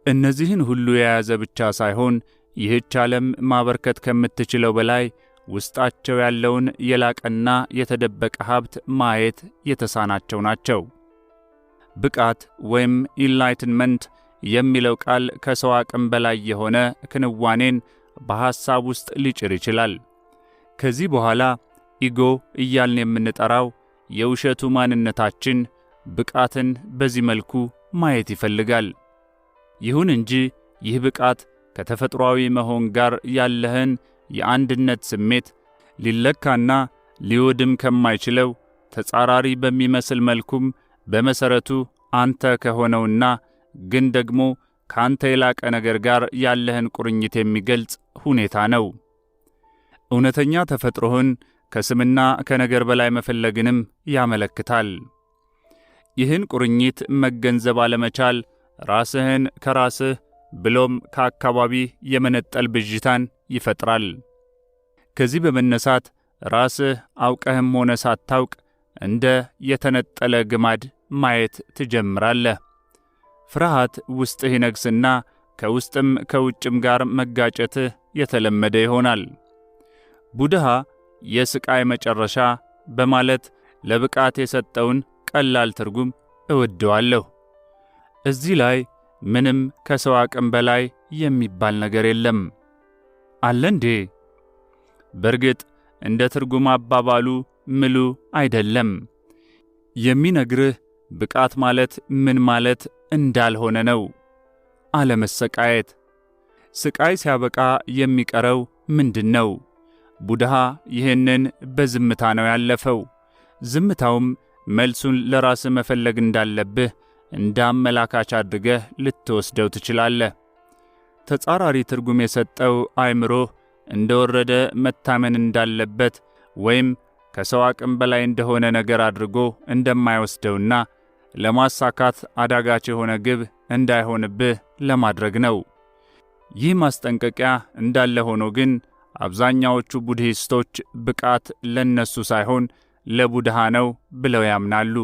እነዚህን ሁሉ የያዘ ብቻ ሳይሆን ይህች ዓለም ማበርከት ከምትችለው በላይ ውስጣቸው ያለውን የላቀና የተደበቀ ሀብት ማየት የተሳናቸው ናቸው። ብቃት ወይም ኢንላይትንመንት የሚለው ቃል ከሰው አቅም በላይ የሆነ ክንዋኔን በሐሳብ ውስጥ ሊጭር ይችላል። ከዚህ በኋላ ኢጎ እያልን የምንጠራው የውሸቱ ማንነታችን ብቃትን በዚህ መልኩ ማየት ይፈልጋል። ይሁን እንጂ ይህ ብቃት ከተፈጥሯዊ መሆን ጋር ያለህን የአንድነት ስሜት ሊለካና ሊወድም ከማይችለው ተጻራሪ በሚመስል መልኩም በመሰረቱ አንተ ከሆነውና ግን ደግሞ ካንተ የላቀ ነገር ጋር ያለህን ቁርኝት የሚገልጽ ሁኔታ ነው። እውነተኛ ተፈጥሮህን ከስምና ከነገር በላይ መፈለግንም ያመለክታል። ይህን ቁርኝት መገንዘብ አለመቻል ራስህን ከራስህ ብሎም ከአካባቢ የመነጠል ብዥታን ይፈጥራል። ከዚህ በመነሳት ራስህ አውቀህም ሆነ ሳታውቅ እንደ የተነጠለ ግማድ ማየት ትጀምራለህ። ፍርሃት ውስጥህ ይነግስና ከውስጥም ከውጭም ጋር መጋጨትህ የተለመደ ይሆናል። ቡድሃ የስቃይ መጨረሻ በማለት ለብቃት የሰጠውን ቀላል ትርጉም እወደዋለሁ። እዚህ ላይ ምንም ከሰው አቅም በላይ የሚባል ነገር የለም አለ እንዴ? በርግጥ እንደ ትርጉም አባባሉ ምሉ አይደለም። የሚነግርህ ብቃት ማለት ምን ማለት እንዳልሆነ ነው። አለመሰቃየት። ስቃይ ሲያበቃ የሚቀረው ምንድን ነው? ቡድሃ ይህንን በዝምታ ነው ያለፈው። ዝምታውም መልሱን ለራስህ መፈለግ እንዳለብህ እንደ አመላካች አድርገህ ልትወስደው ትችላለህ። ተጻራሪ ትርጉም የሰጠው አእምሮህ እንደወረደ መታመን እንዳለበት ወይም ከሰው አቅም በላይ እንደሆነ ነገር አድርጎ እንደማይወስደውና ለማሳካት አዳጋች የሆነ ግብ እንዳይሆንብህ ለማድረግ ነው። ይህ ማስጠንቀቂያ እንዳለ ሆኖ ግን አብዛኛዎቹ ቡድሂስቶች ብቃት ለነሱ ሳይሆን ለቡድሃ ነው ብለው ያምናሉ።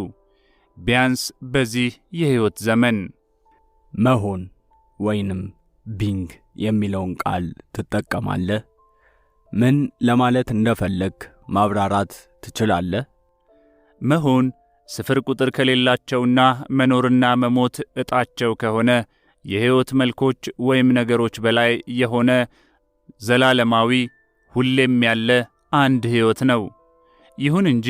ቢያንስ በዚህ የሕይወት ዘመን። መሆን ወይንም ቢንግ የሚለውን ቃል ትጠቀማለህ? ምን ለማለት እንደፈለግ ማብራራት ትችላለህ? መሆን ስፍር ቁጥር ከሌላቸውና መኖርና መሞት ዕጣቸው ከሆነ የሕይወት መልኮች ወይም ነገሮች በላይ የሆነ ዘላለማዊ ሁሌም ያለ አንድ ሕይወት ነው። ይሁን እንጂ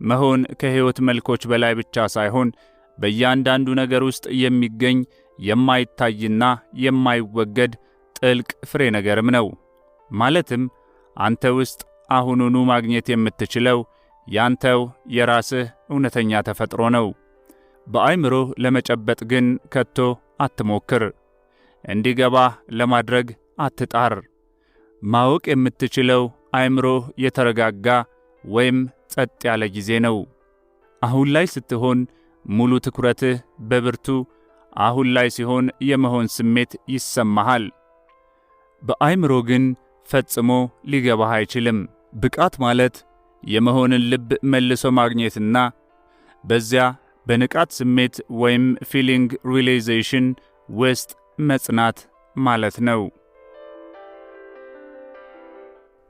መሆን ከሕይወት መልኮች በላይ ብቻ ሳይሆን በእያንዳንዱ ነገር ውስጥ የሚገኝ የማይታይና የማይወገድ ጥልቅ ፍሬ ነገርም ነው። ማለትም አንተ ውስጥ አሁኑኑ ማግኘት የምትችለው ያንተው የራስህ እውነተኛ ተፈጥሮ ነው። በአእምሮህ ለመጨበጥ ግን ከቶ አትሞክር። እንዲገባህ ለማድረግ አትጣር። ማወቅ የምትችለው አእምሮህ የተረጋጋ ወይም ጸጥ ያለ ጊዜ ነው። አሁን ላይ ስትሆን ሙሉ ትኩረትህ በብርቱ አሁን ላይ ሲሆን የመሆን ስሜት ይሰማሃል። በአእምሮ ግን ፈጽሞ ሊገባህ አይችልም። ብቃት ማለት የመሆንን ልብ መልሶ ማግኘትና በዚያ በንቃት ስሜት ወይም ፊሊንግ ሪላይዜሽን ውስጥ መጽናት ማለት ነው።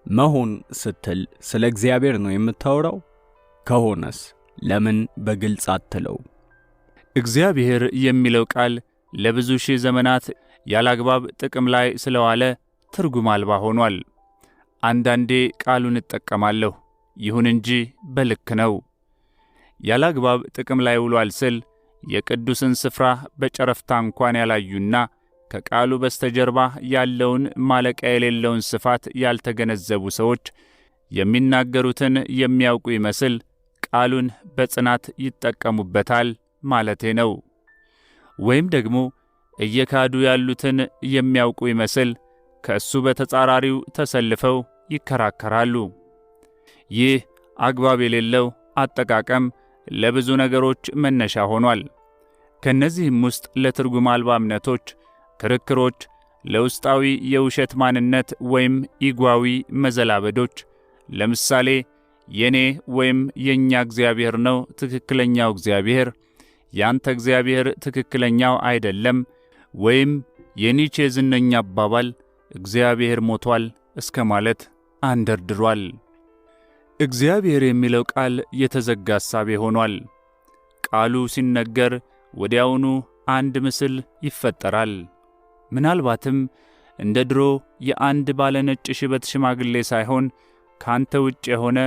መሆን ስትል ስለ እግዚአብሔር ነው የምታወራው? ከሆነስ ለምን በግልጽ አትለው? እግዚአብሔር የሚለው ቃል ለብዙ ሺህ ዘመናት ያላግባብ ጥቅም ላይ ስለዋለ ትርጉም አልባ ሆኗል። አንዳንዴ ቃሉን እጠቀማለሁ፣ ይሁን እንጂ በልክ ነው። ያላግባብ ጥቅም ላይ ውሏል ስል የቅዱስን ስፍራ በጨረፍታ እንኳን ያላዩና ከቃሉ በስተጀርባ ያለውን ማለቂያ የሌለውን ስፋት ያልተገነዘቡ ሰዎች የሚናገሩትን የሚያውቁ ይመስል ቃሉን በጽናት ይጠቀሙበታል ማለቴ ነው። ወይም ደግሞ እየካዱ ያሉትን የሚያውቁ ይመስል ከእሱ በተጻራሪው ተሰልፈው ይከራከራሉ። ይህ አግባብ የሌለው አጠቃቀም ለብዙ ነገሮች መነሻ ሆኗል። ከነዚህም ውስጥ ለትርጉም አልባ እምነቶች፣ ክርክሮች፣ ለውስጣዊ የውሸት ማንነት ወይም ኢጓዊ መዘላበዶች፣ ለምሳሌ የኔ ወይም የኛ እግዚአብሔር ነው ትክክለኛው እግዚአብሔር፣ ያንተ እግዚአብሔር ትክክለኛው አይደለም፣ ወይም የኒቼ ዝነኛ አባባል እግዚአብሔር ሞቷል እስከ ማለት አንደርድሯል። እግዚአብሔር የሚለው ቃል የተዘጋ ሐሳብ ሆኗል። ቃሉ ሲነገር ወዲያውኑ አንድ ምስል ይፈጠራል። ምናልባትም እንደ ድሮ የአንድ ባለ ነጭ ሽበት ሽማግሌ ሳይሆን ካንተ ውጭ የሆነ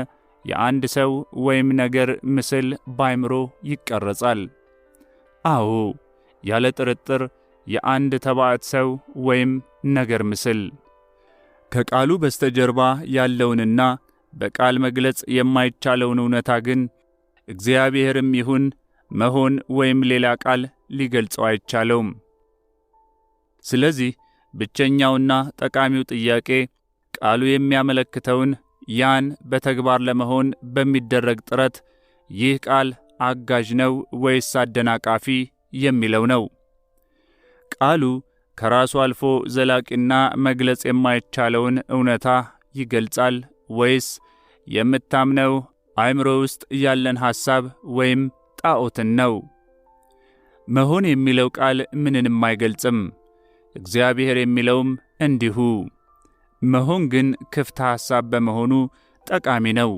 የአንድ ሰው ወይም ነገር ምስል በአእምሮ ይቀረጻል። አዎ፣ ያለ ጥርጥር የአንድ ተባዕት ሰው ወይም ነገር ምስል። ከቃሉ በስተጀርባ ያለውንና በቃል መግለጽ የማይቻለውን እውነታ ግን እግዚአብሔርም ይሁን መሆን ወይም ሌላ ቃል ሊገልጸው አይቻለውም። ስለዚህ ብቸኛውና ጠቃሚው ጥያቄ ቃሉ የሚያመለክተውን ያን በተግባር ለመሆን በሚደረግ ጥረት ይህ ቃል አጋዥ ነው ወይስ አደናቃፊ የሚለው ነው። ቃሉ ከራሱ አልፎ ዘላቂና መግለጽ የማይቻለውን እውነታ ይገልጻል ወይስ የምታምነው አእምሮ ውስጥ ያለን ሐሳብ ወይም ጣዖትን ነው? መሆን የሚለው ቃል ምንንም አይገልጽም። እግዚአብሔር የሚለውም እንዲሁ። መሆን ግን ክፍት ሐሳብ በመሆኑ ጠቃሚ ነው።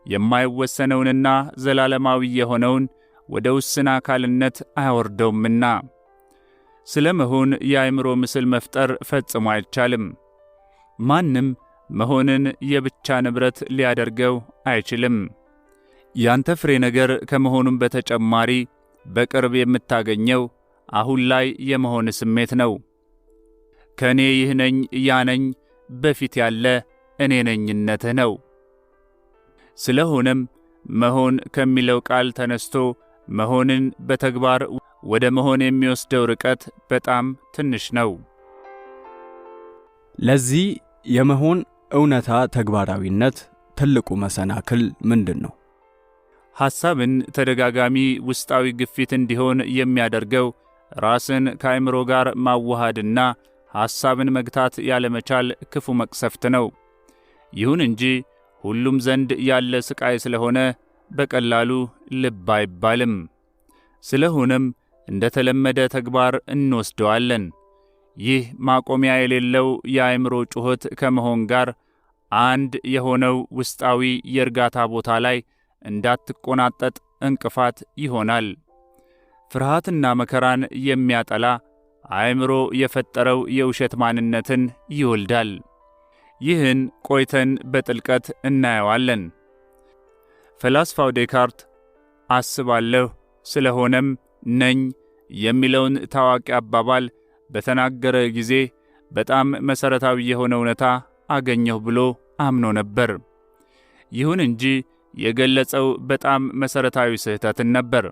የማይወሰነውንና ዘላለማዊ የሆነውን ወደ ውስን አካልነት አያወርደውምና። ስለ መሆን የአእምሮ ምስል መፍጠር ፈጽሞ አይቻልም። ማንም መሆንን የብቻ ንብረት ሊያደርገው አይችልም። ያንተ ፍሬ ነገር ከመሆኑም በተጨማሪ በቅርብ የምታገኘው አሁን ላይ የመሆን ስሜት ነው። ከእኔ ይህ ነኝ ያ ነኝ በፊት ያለ እኔ ነኝነትህ ነው። ስለሆነም መሆን ከሚለው ቃል ተነስቶ መሆንን በተግባር ወደ መሆን የሚወስደው ርቀት በጣም ትንሽ ነው። ለዚህ የመሆን እውነታ ተግባራዊነት ትልቁ መሰናክል ምንድን ነው? ሐሳብን ተደጋጋሚ ውስጣዊ ግፊት እንዲሆን የሚያደርገው ራስን ከአእምሮ ጋር ማዋሃድና ሐሳብን መግታት ያለመቻል ክፉ መቅሰፍት ነው። ይሁን እንጂ ሁሉም ዘንድ ያለ ስቃይ ስለሆነ በቀላሉ ልብ አይባልም። ስለሆነም እንደ ተለመደ ተግባር እንወስደዋለን። ይህ ማቆሚያ የሌለው የአእምሮ ጩኸት ከመሆን ጋር አንድ የሆነው ውስጣዊ የእርጋታ ቦታ ላይ እንዳትቆናጠጥ እንቅፋት ይሆናል። ፍርሃትና መከራን የሚያጠላ አእምሮ የፈጠረው የውሸት ማንነትን ይወልዳል። ይህን ቆይተን በጥልቀት እናየዋለን። ፈላስፋው ዴካርት አስባለሁ ስለሆነም ነኝ የሚለውን ታዋቂ አባባል በተናገረ ጊዜ በጣም መሠረታዊ የሆነ እውነታ አገኘሁ ብሎ አምኖ ነበር። ይሁን እንጂ የገለጸው በጣም መሠረታዊ ስህተትን ነበር።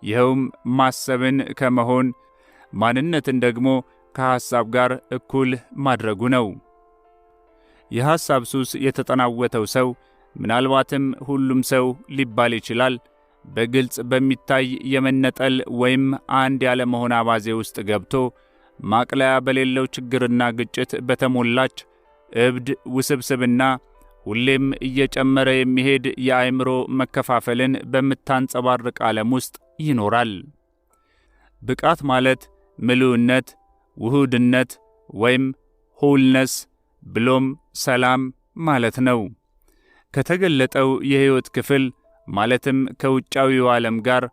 ይኸውም ማሰብን ከመሆን ማንነትን ደግሞ ከሐሳብ ጋር እኩል ማድረጉ ነው። የሐሳብ ሱስ የተጠናወተው ሰው ምናልባትም ሁሉም ሰው ሊባል ይችላል በግልጽ በሚታይ የመነጠል ወይም አንድ ያለመሆን አባዜ ውስጥ ገብቶ ማቅለያ በሌለው ችግርና ግጭት በተሞላች እብድ ውስብስብና ሁሌም እየጨመረ የሚሄድ የአእምሮ መከፋፈልን በምታንጸባርቅ ዓለም ውስጥ ይኖራል። ብቃት ማለት ምሉዕነት፣ ውሁድነት ወይም ሆልነስ ብሎም ሰላም ማለት ነው። ከተገለጠው የሕይወት ክፍል ማለትም ከውጫዊው ዓለም ጋር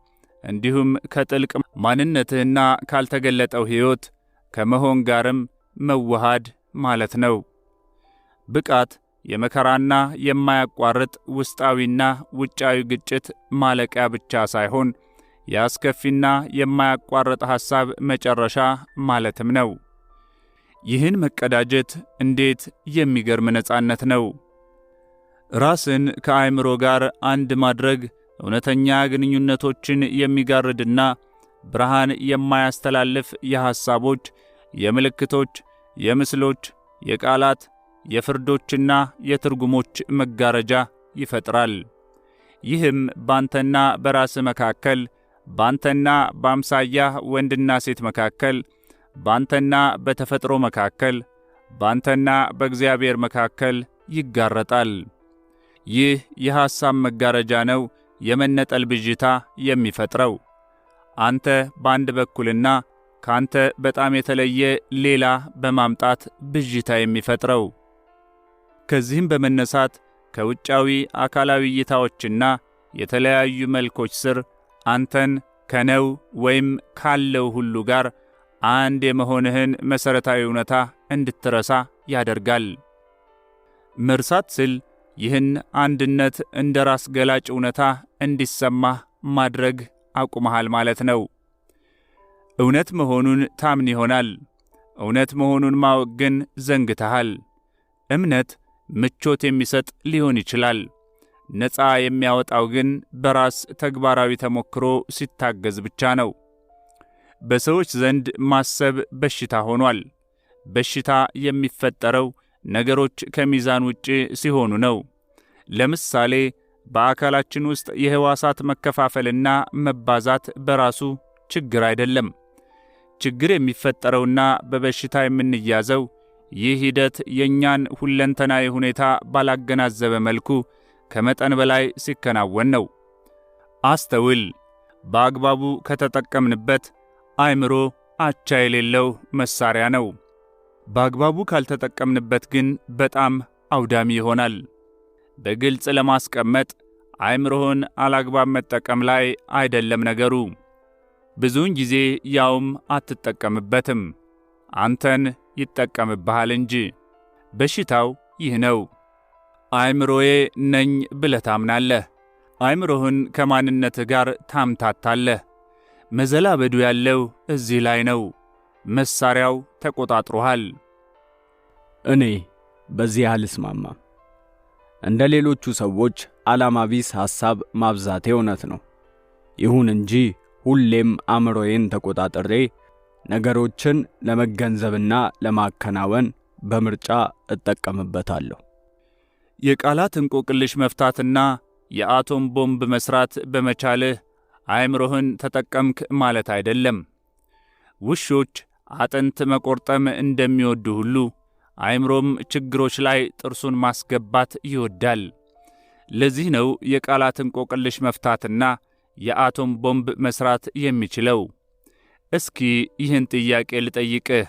እንዲሁም ከጥልቅ ማንነትህና ካልተገለጠው ሕይወት ከመሆን ጋርም መዋሃድ ማለት ነው። ብቃት የመከራና የማያቋርጥ ውስጣዊና ውጫዊ ግጭት ማለቂያ ብቻ ሳይሆን የአስከፊና የማያቋርጥ ሐሳብ መጨረሻ ማለትም ነው። ይህን መቀዳጀት እንዴት የሚገርም ነጻነት ነው! ራስን ከአእምሮ ጋር አንድ ማድረግ እውነተኛ ግንኙነቶችን የሚጋርድና ብርሃን የማያስተላልፍ የሐሳቦች፣ የምልክቶች፣ የምስሎች፣ የቃላት፣ የፍርዶችና የትርጉሞች መጋረጃ ይፈጥራል። ይህም ባንተና በራስህ መካከል፣ ባንተና በአምሳያህ ወንድና ሴት መካከል፣ ባንተና በተፈጥሮ መካከል፣ ባንተና በእግዚአብሔር መካከል ይጋረጣል። ይህ የሐሳብ መጋረጃ ነው የመነጠል ብዥታ የሚፈጥረው። አንተ በአንድ በኩልና ካንተ በጣም የተለየ ሌላ በማምጣት ብዥታ የሚፈጥረው? ከዚህም በመነሳት ከውጫዊ አካላዊ እይታዎችና የተለያዩ መልኮች ስር አንተን ከነው ወይም ካለው ሁሉ ጋር አንድ የመሆንህን መሠረታዊ እውነታ እንድትረሳ ያደርጋል። መርሳት ስል ይህን አንድነት እንደ ራስ ገላጭ እውነታ እንዲሰማህ ማድረግ አቁመሃል ማለት ነው። እውነት መሆኑን ታምን ይሆናል። እውነት መሆኑን ማወቅ ግን ዘንግተሃል። እምነት ምቾት የሚሰጥ ሊሆን ይችላል። ነፃ የሚያወጣው ግን በራስ ተግባራዊ ተሞክሮ ሲታገዝ ብቻ ነው። በሰዎች ዘንድ ማሰብ በሽታ ሆኗል። በሽታ የሚፈጠረው ነገሮች ከሚዛን ውጪ ሲሆኑ ነው። ለምሳሌ በአካላችን ውስጥ የሕዋሳት መከፋፈልና መባዛት በራሱ ችግር አይደለም። ችግር የሚፈጠረውና በበሽታ የምንያዘው ይህ ሂደት የእኛን ሁለንተናዊ ሁኔታ ባላገናዘበ መልኩ ከመጠን በላይ ሲከናወን ነው። አስተውል። በአግባቡ ከተጠቀምንበት አእምሮ አቻ የሌለው መሳሪያ ነው። በአግባቡ ካልተጠቀምንበት ግን በጣም አውዳሚ ይሆናል። በግልጽ ለማስቀመጥ አእምሮህን አላግባብ መጠቀም ላይ አይደለም ነገሩ። ብዙውን ጊዜ ያውም አትጠቀምበትም፣ አንተን ይጠቀምብሃል እንጂ። በሽታው ይህ ነው። አእምሮዬ ነኝ ብለህ ታምናለህ። አእምሮህን ከማንነትህ ጋር ታምታታለህ። መዘላበዱ ያለው እዚህ ላይ ነው። መሳሪያው ተቆጣጥሮሃል። እኔ በዚህ አልስማማም። እንደ ሌሎቹ ሰዎች ዓላማ ቢስ ሐሳብ ማብዛቴ እውነት ነው። ይሁን እንጂ ሁሌም አእምሮዬን ተቆጣጥሬ ነገሮችን ለመገንዘብና ለማከናወን በምርጫ እጠቀምበታለሁ። የቃላት እንቆቅልሽ መፍታትና የአቶም ቦምብ መስራት በመቻልህ አእምሮህን ተጠቀምክ ማለት አይደለም። ውሾች አጥንት መቆርጠም እንደሚወዱ ሁሉ አእምሮም ችግሮች ላይ ጥርሱን ማስገባት ይወዳል። ለዚህ ነው የቃላት እንቆቅልሽ መፍታትና የአቶም ቦምብ መስራት የሚችለው። እስኪ ይህን ጥያቄ ልጠይቅህ።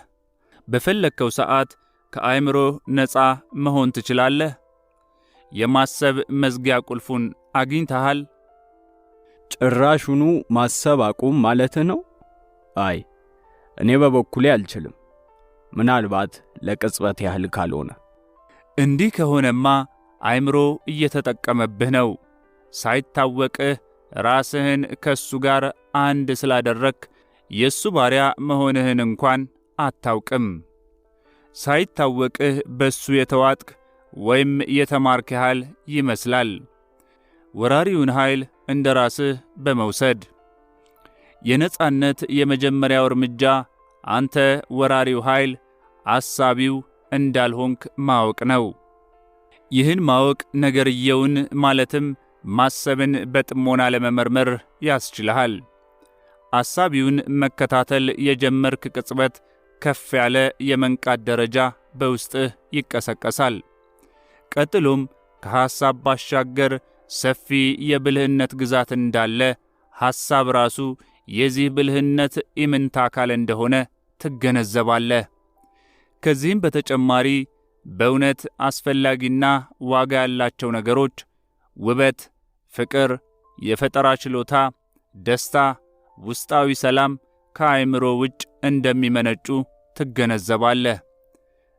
በፈለግከው ሰዓት ከአእምሮህ ነፃ መሆን ትችላለህ? የማሰብ መዝጊያ ቁልፉን አግኝተሃል? ጭራሹኑ ማሰብ አቁም ማለትህ ነው? አይ፣ እኔ በበኩሌ አልችልም። ምናልባት ለቅጽበት ያህል ካልሆነ። እንዲህ ከሆነማ አእምሮ እየተጠቀመብህ ነው። ሳይታወቅህ ራስህን ከሱ ጋር አንድ ስላደረክ የሱ ባሪያ መሆንህን እንኳን አታውቅም። ሳይታወቅህ በሱ የተዋጥክ ወይም የተማርክ ያህል ይመስላል። ወራሪውን ኃይል እንደ ራስህ በመውሰድ የነጻነት የመጀመሪያው እርምጃ አንተ ወራሪው ኃይል አሳቢው እንዳልሆንክ ማወቅ ነው። ይህን ማወቅ ነገርየውን ማለትም ማሰብን በጥሞና ለመመርመር ያስችልሃል። አሳቢውን መከታተል የጀመርክ ቅጽበት ከፍ ያለ የመንቃት ደረጃ በውስጥህ ይቀሰቀሳል። ቀጥሎም ከሐሳብ ባሻገር ሰፊ የብልህነት ግዛት እንዳለ፣ ሐሳብ ራሱ የዚህ ብልህነት ኢምንት አካል እንደሆነ ትገነዘባለህ። ከዚህም በተጨማሪ በእውነት አስፈላጊና ዋጋ ያላቸው ነገሮች ውበት፣ ፍቅር፣ የፈጠራ ችሎታ፣ ደስታ፣ ውስጣዊ ሰላም ከአእምሮ ውጭ እንደሚመነጩ ትገነዘባለህ።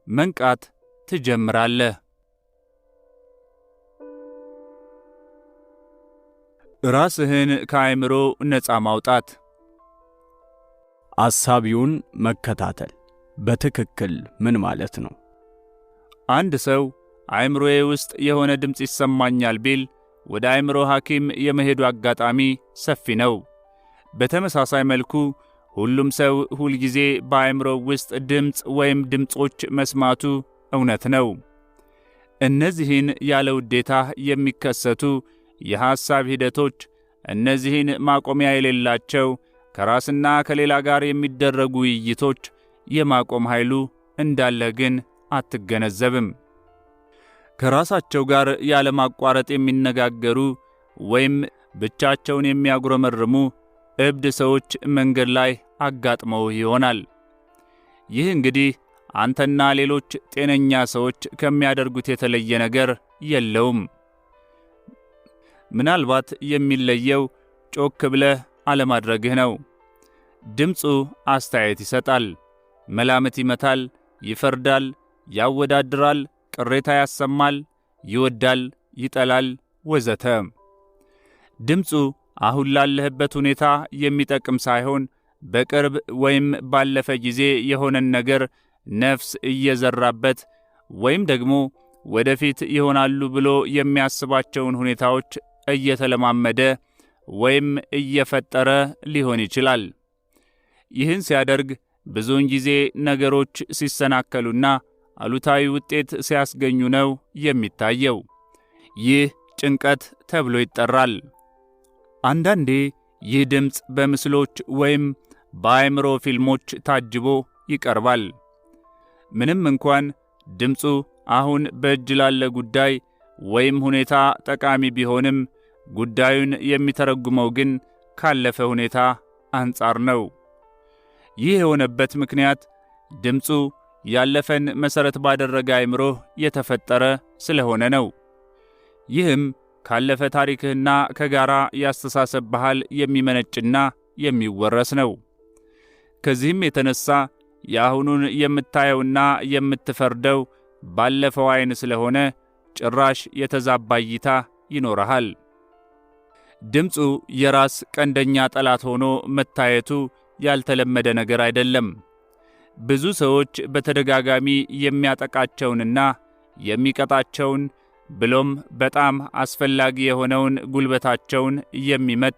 መንቃት ትጀምራለህ። ራስህን ከአእምሮ ነፃ ማውጣት። አሳቢውን መከታተል በትክክል ምን ማለት ነው? አንድ ሰው አእምሮዬ ውስጥ የሆነ ድምፅ ይሰማኛል ቢል ወደ አእምሮ ሐኪም የመሄዱ አጋጣሚ ሰፊ ነው። በተመሳሳይ መልኩ ሁሉም ሰው ሁልጊዜ በአእምሮው ውስጥ ድምፅ ወይም ድምፆች መስማቱ እውነት ነው። እነዚህን ያለ ውዴታ የሚከሰቱ የሐሳብ ሂደቶች፣ እነዚህን ማቆሚያ የሌላቸው ከራስና ከሌላ ጋር የሚደረጉ ውይይቶች የማቆም ኃይሉ እንዳለ ግን አትገነዘብም። ከራሳቸው ጋር ያለማቋረጥ የሚነጋገሩ ወይም ብቻቸውን የሚያጉረመርሙ እብድ ሰዎች መንገድ ላይ አጋጥመው ይሆናል። ይህ እንግዲህ አንተና ሌሎች ጤነኛ ሰዎች ከሚያደርጉት የተለየ ነገር የለውም። ምናልባት የሚለየው ጮክ ብለህ አለማድረግህ ነው። ድምፁ አስተያየት ይሰጣል፣ መላምት ይመታል፣ ይፈርዳል፣ ያወዳድራል፣ ቅሬታ ያሰማል፣ ይወዳል፣ ይጠላል፣ ወዘተ። ድምፁ አሁን ላለህበት ሁኔታ የሚጠቅም ሳይሆን በቅርብ ወይም ባለፈ ጊዜ የሆነን ነገር ነፍስ እየዘራበት ወይም ደግሞ ወደፊት ይሆናሉ ብሎ የሚያስባቸውን ሁኔታዎች እየተለማመደ ወይም እየፈጠረ ሊሆን ይችላል። ይህን ሲያደርግ ብዙውን ጊዜ ነገሮች ሲሰናከሉና አሉታዊ ውጤት ሲያስገኙ ነው የሚታየው። ይህ ጭንቀት ተብሎ ይጠራል። አንዳንዴ ይህ ድምፅ በምስሎች ወይም በአእምሮ ፊልሞች ታጅቦ ይቀርባል። ምንም እንኳን ድምፁ አሁን በእጅ ላለ ጉዳይ ወይም ሁኔታ ጠቃሚ ቢሆንም ጉዳዩን የሚተረጉመው ግን ካለፈ ሁኔታ አንጻር ነው። ይህ የሆነበት ምክንያት ድምፁ ያለፈን መሠረት ባደረገ አእምሮ የተፈጠረ ስለሆነ ነው። ይህም ካለፈ ታሪክህና ከጋራ ያስተሳሰብ ባህል የሚመነጭና የሚወረስ ነው። ከዚህም የተነሳ የአሁኑን የምታየውና የምትፈርደው ባለፈው ዓይን ስለሆነ ጭራሽ የተዛባ እይታ ይኖርሃል። ድምፁ የራስ ቀንደኛ ጠላት ሆኖ መታየቱ ያልተለመደ ነገር አይደለም። ብዙ ሰዎች በተደጋጋሚ የሚያጠቃቸውንና የሚቀጣቸውን ብሎም በጣም አስፈላጊ የሆነውን ጉልበታቸውን የሚመጥ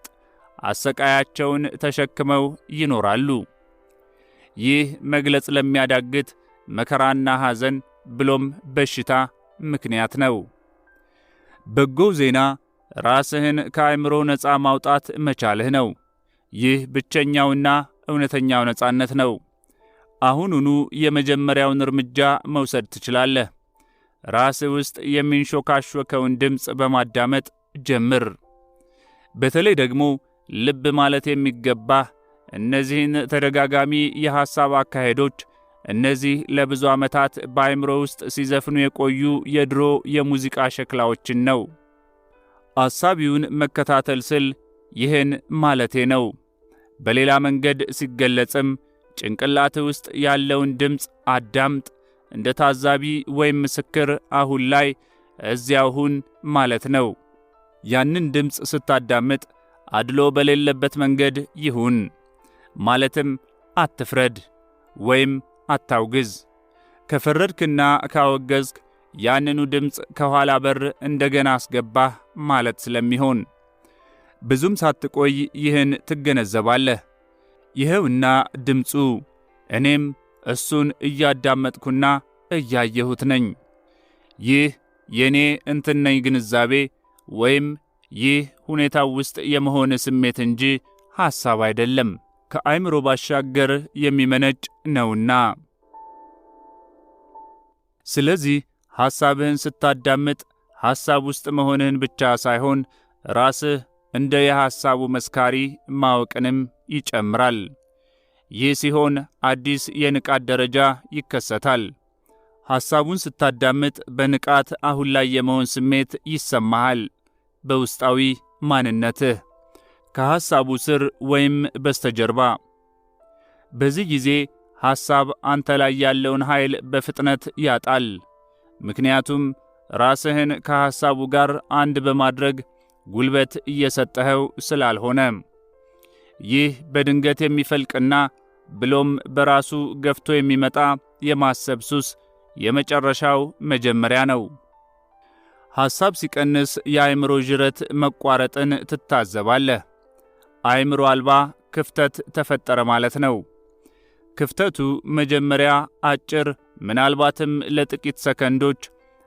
አሰቃያቸውን ተሸክመው ይኖራሉ። ይህ መግለጽ ለሚያዳግት መከራና ሐዘን ብሎም በሽታ ምክንያት ነው። በጎው ዜና ራስህን ከአእምሮ ነፃ ማውጣት መቻልህ ነው። ይህ ብቸኛውና እውነተኛው ነፃነት ነው። አሁኑኑ የመጀመሪያውን እርምጃ መውሰድ ትችላለህ። ራስህ ውስጥ የሚንሾካሾከውን ድምፅ በማዳመጥ ጀምር። በተለይ ደግሞ ልብ ማለት የሚገባህ እነዚህን ተደጋጋሚ የሐሳብ አካሄዶች፣ እነዚህ ለብዙ ዓመታት በአእምሮ ውስጥ ሲዘፍኑ የቆዩ የድሮ የሙዚቃ ሸክላዎችን ነው። አሳቢውን መከታተል ስል ይህን ማለቴ ነው። በሌላ መንገድ ሲገለጽም ጭንቅላትህ ውስጥ ያለውን ድምፅ አዳምጥ። እንደ ታዛቢ ወይም ምስክር አሁን ላይ እዚያው ሁን ማለት ነው። ያንን ድምፅ ስታዳምጥ አድሎ በሌለበት መንገድ ይሁን። ማለትም አትፍረድ ወይም አታውግዝ። ከፈረድክና ካወገዝክ ያንኑ ድምፅ ከኋላ በር እንደገና አስገባህ ማለት ስለሚሆን ብዙም ሳትቆይ ይህን ትገነዘባለህ። ይኸውና ድምፁ፣ እኔም እሱን እያዳመጥኩና እያየሁት ነኝ። ይህ የኔ እንትነኝ ግንዛቤ ወይም ይህ ሁኔታው ውስጥ የመሆን ስሜት እንጂ ሐሳብ አይደለም፣ ከአእምሮ ባሻገር የሚመነጭ ነውና። ስለዚህ ሐሳብህን ስታዳምጥ ሐሳብ ውስጥ መሆንህን ብቻ ሳይሆን ራስህ እንደ የሐሳቡ መስካሪ ማወቅንም ይጨምራል። ይህ ሲሆን አዲስ የንቃት ደረጃ ይከሰታል። ሐሳቡን ስታዳምጥ በንቃት አሁን ላይ የመሆን ስሜት ይሰማሃል። በውስጣዊ ማንነትህ ከሐሳቡ ስር ወይም በስተጀርባ። በዚህ ጊዜ ሐሳብ አንተ ላይ ያለውን ኃይል በፍጥነት ያጣል። ምክንያቱም ራስህን ከሐሳቡ ጋር አንድ በማድረግ ጉልበት እየሰጠኸው ስላልሆነ። ይህ በድንገት የሚፈልቅና ብሎም በራሱ ገፍቶ የሚመጣ የማሰብ ሱስ የመጨረሻው መጀመሪያ ነው። ሐሳብ ሲቀንስ የአእምሮ ጅረት መቋረጥን ትታዘባለህ። አእምሮ አልባ ክፍተት ተፈጠረ ማለት ነው። ክፍተቱ መጀመሪያ አጭር፣ ምናልባትም ለጥቂት ሰከንዶች፣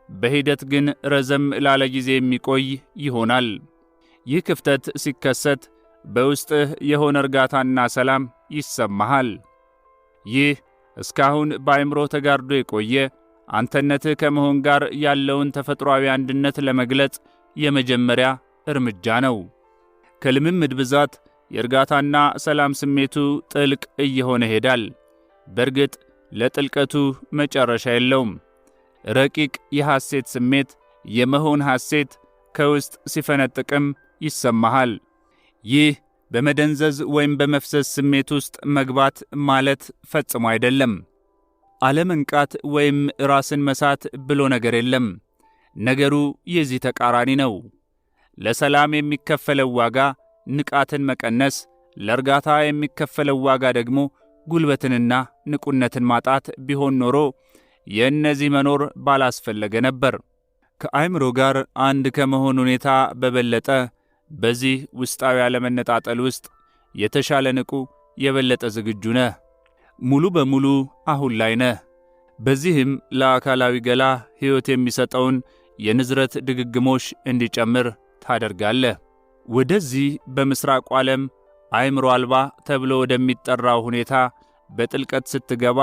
በሂደት ግን ረዘም ላለ ጊዜ የሚቆይ ይሆናል። ይህ ክፍተት ሲከሰት በውስጥህ የሆነ እርጋታና ሰላም ይሰማሃል። ይህ እስካሁን በአእምሮ ተጋርዶ የቆየ አንተነትህ ከመሆን ጋር ያለውን ተፈጥሯዊ አንድነት ለመግለጽ የመጀመሪያ እርምጃ ነው። ከልምምድ ብዛት የእርጋታና ሰላም ስሜቱ ጥልቅ እየሆነ ይሄዳል። በእርግጥ ለጥልቀቱ መጨረሻ የለውም። ረቂቅ የሐሴት ስሜት፣ የመሆን ሐሴት ከውስጥ ሲፈነጥቅም ይሰማሃል። ይህ በመደንዘዝ ወይም በመፍሰስ ስሜት ውስጥ መግባት ማለት ፈጽሞ አይደለም። አለመንቃት ወይም ራስን መሳት ብሎ ነገር የለም። ነገሩ የዚህ ተቃራኒ ነው። ለሰላም የሚከፈለው ዋጋ ንቃትን መቀነስ፣ ለእርጋታ የሚከፈለው ዋጋ ደግሞ ጉልበትንና ንቁነትን ማጣት ቢሆን ኖሮ የእነዚህ መኖር ባላስፈለገ ነበር። ከአእምሮ ጋር አንድ ከመሆን ሁኔታ በበለጠ በዚህ ውስጣዊ አለመነጣጠል ውስጥ የተሻለ ንቁ፣ የበለጠ ዝግጁ ነህ። ሙሉ በሙሉ አሁን ላይ ነህ። በዚህም ለአካላዊ ገላ ሕይወት የሚሰጠውን የንዝረት ድግግሞሽ እንዲጨምር ታደርጋለህ። ወደዚህ በምሥራቁ ዓለም አእምሮ አልባ ተብሎ ወደሚጠራው ሁኔታ በጥልቀት ስትገባ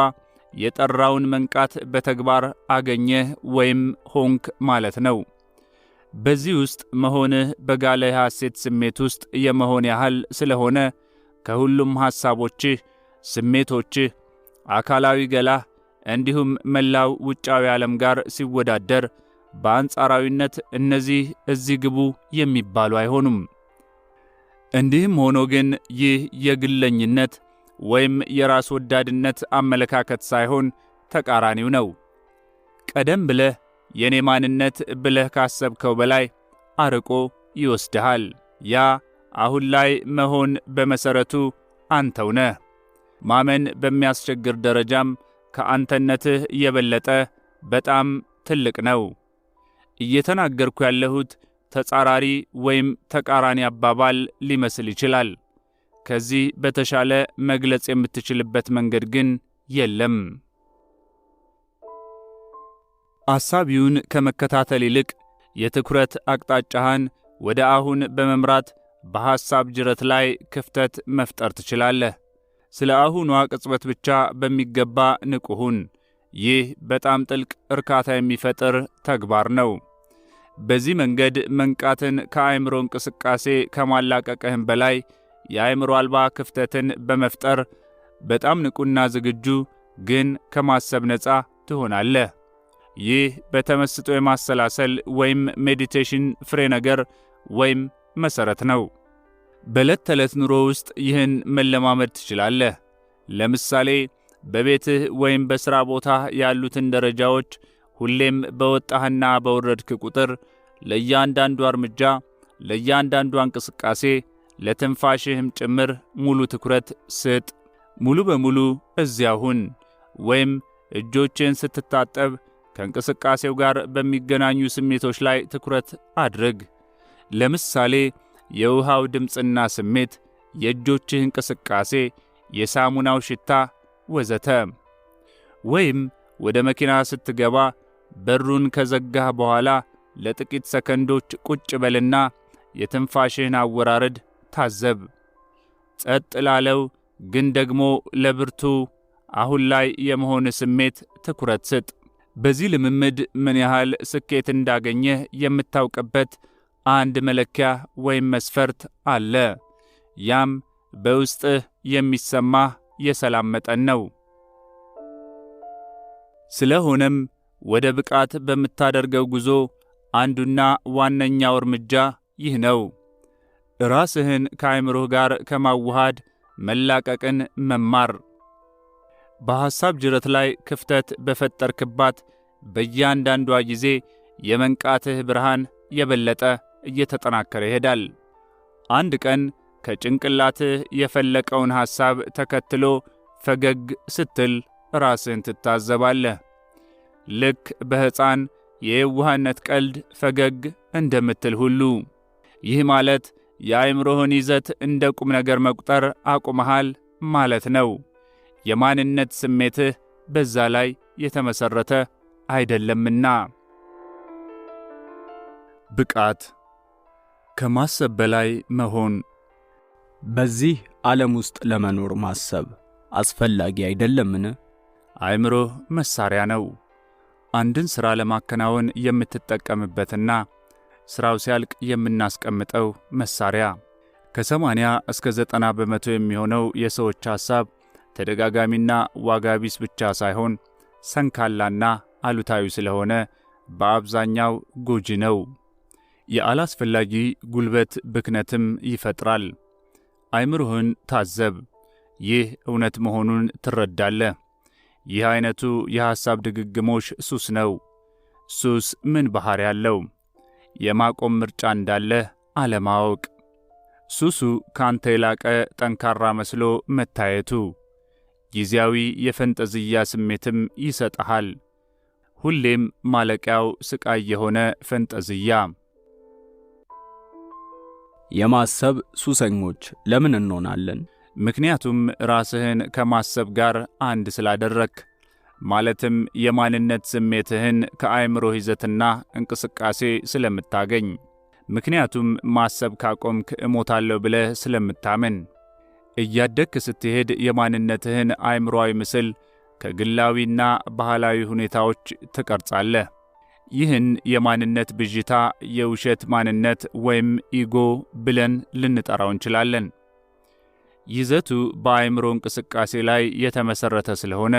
የጠራውን መንቃት በተግባር አገኘህ ወይም ሆንክ ማለት ነው። በዚህ ውስጥ መሆንህ በጋለ የሐሴት ስሜት ውስጥ የመሆን ያህል ስለሆነ ከሁሉም ሐሳቦችህ፣ ስሜቶችህ፣ አካላዊ ገላህ እንዲሁም መላው ውጫዊ ዓለም ጋር ሲወዳደር በአንጻራዊነት እነዚህ እዚህ ግቡ የሚባሉ አይሆኑም። እንዲህም ሆኖ ግን ይህ የግለኝነት ወይም የራስ ወዳድነት አመለካከት ሳይሆን ተቃራኒው ነው። ቀደም ብለህ የኔ ማንነት ብለህ ካሰብከው በላይ አርቆ ይወስድሃል። ያ አሁን ላይ መሆን በመሠረቱ አንተው ነህ። ማመን በሚያስቸግር ደረጃም ከአንተነትህ የበለጠ በጣም ትልቅ ነው። እየተናገርኩ ያለሁት ተጻራሪ ወይም ተቃራኒ አባባል ሊመስል ይችላል። ከዚህ በተሻለ መግለጽ የምትችልበት መንገድ ግን የለም። አሳቢውን ከመከታተል ይልቅ የትኩረት አቅጣጫህን ወደ አሁን በመምራት በሐሳብ ጅረት ላይ ክፍተት መፍጠር ትችላለህ። ስለ አሁኗ ቅጽበት ብቻ በሚገባ ንቁ ሁን። ይህ በጣም ጥልቅ እርካታ የሚፈጥር ተግባር ነው። በዚህ መንገድ መንቃትን ከአእምሮ እንቅስቃሴ ከማላቀቅህም በላይ የአእምሮ አልባ ክፍተትን በመፍጠር በጣም ንቁና ዝግጁ ግን ከማሰብ ነፃ ትሆናለህ። ይህ በተመስጦ የማሰላሰል ወይም ሜዲቴሽን ፍሬ ነገር ወይም መሠረት ነው። በዕለት ተዕለት ኑሮ ውስጥ ይህን መለማመድ ትችላለህ። ለምሳሌ በቤትህ ወይም በሥራ ቦታ ያሉትን ደረጃዎች ሁሌም በወጣህና በወረድክ ቁጥር ለእያንዳንዱ እርምጃ፣ ለእያንዳንዱ እንቅስቃሴ፣ ለትንፋሽህም ጭምር ሙሉ ትኩረት ስጥ። ሙሉ በሙሉ እዚያ ሁን። ወይም እጆችን ስትታጠብ ከእንቅስቃሴው ጋር በሚገናኙ ስሜቶች ላይ ትኩረት አድርግ። ለምሳሌ የውሃው ድምፅና ስሜት፣ የእጆችህ እንቅስቃሴ፣ የሳሙናው ሽታ ወዘተ። ወይም ወደ መኪና ስትገባ በሩን ከዘጋህ በኋላ ለጥቂት ሰከንዶች ቁጭ በልና የትንፋሽህን አወራረድ ታዘብ። ጸጥ ላለው ግን ደግሞ ለብርቱ አሁን ላይ የመሆን ስሜት ትኩረት ስጥ። በዚህ ልምምድ ምን ያህል ስኬት እንዳገኘህ የምታውቅበት አንድ መለኪያ ወይም መስፈርት አለ። ያም በውስጥህ የሚሰማህ የሰላም መጠን ነው። ስለሆነም ወደ ብቃት በምታደርገው ጉዞ አንዱና ዋነኛው እርምጃ ይህ ነው። ራስህን ከአእምሮህ ጋር ከማዋሃድ መላቀቅን መማር። በሐሳብ ጅረት ላይ ክፍተት በፈጠርክባት በእያንዳንዷ ጊዜ የመንቃትህ ብርሃን የበለጠ እየተጠናከረ ይሄዳል። አንድ ቀን ከጭንቅላትህ የፈለቀውን ሐሳብ ተከትሎ ፈገግ ስትል ራስህን ትታዘባለህ። ልክ በሕፃን የየዋህነት ቀልድ ፈገግ እንደምትል ሁሉ። ይህ ማለት የአእምሮህን ይዘት እንደ ቁም ነገር መቁጠር አቁመሃል ማለት ነው። የማንነት ስሜትህ በዛ ላይ የተመሠረተ አይደለምና። ብቃት ከማሰብ በላይ መሆን። በዚህ ዓለም ውስጥ ለመኖር ማሰብ አስፈላጊ አይደለምን? አእምሮህ መሳሪያ ነው። አንድን ሥራ ለማከናወን የምትጠቀምበትና ሥራው ሲያልቅ የምናስቀምጠው መሳሪያ። ከ80 እስከ 90 በመቶ የሚሆነው የሰዎች ሐሳብ ተደጋጋሚና ዋጋ ቢስ ብቻ ሳይሆን ሰንካላና አሉታዊ ስለሆነ በአብዛኛው ጎጂ ነው። የአላስፈላጊ ጉልበት ብክነትም ይፈጥራል። አእምሮህን ታዘብ። ይህ እውነት መሆኑን ትረዳለህ። ይህ አይነቱ የሐሳብ ድግግሞሽ ሱስ ነው። ሱስ ምን ባሕሪ ያለው? የማቆም ምርጫ እንዳለህ አለማወቅ። ሱሱ ካንተ የላቀ ጠንካራ መስሎ መታየቱ። ጊዜያዊ የፈንጠዝያ ስሜትም ይሰጥሃል። ሁሌም ማለቂያው ስቃይ የሆነ ፈንጠዝያ። የማሰብ ሱሰኞች ለምን እንሆናለን? ምክንያቱም ራስህን ከማሰብ ጋር አንድ ስላደረክ፣ ማለትም የማንነት ስሜትህን ከአእምሮህ ይዘትና እንቅስቃሴ ስለምታገኝ። ምክንያቱም ማሰብ ካቆምክ እሞታለሁ ብለህ ስለምታምን። እያደግክ ስትሄድ የማንነትህን አእምሮአዊ ምስል ከግላዊና ባህላዊ ሁኔታዎች ትቀርጻለህ። ይህን የማንነት ብዥታ የውሸት ማንነት ወይም ኢጎ ብለን ልንጠራው እንችላለን። ይዘቱ በአእምሮ እንቅስቃሴ ላይ የተመሠረተ ስለሆነ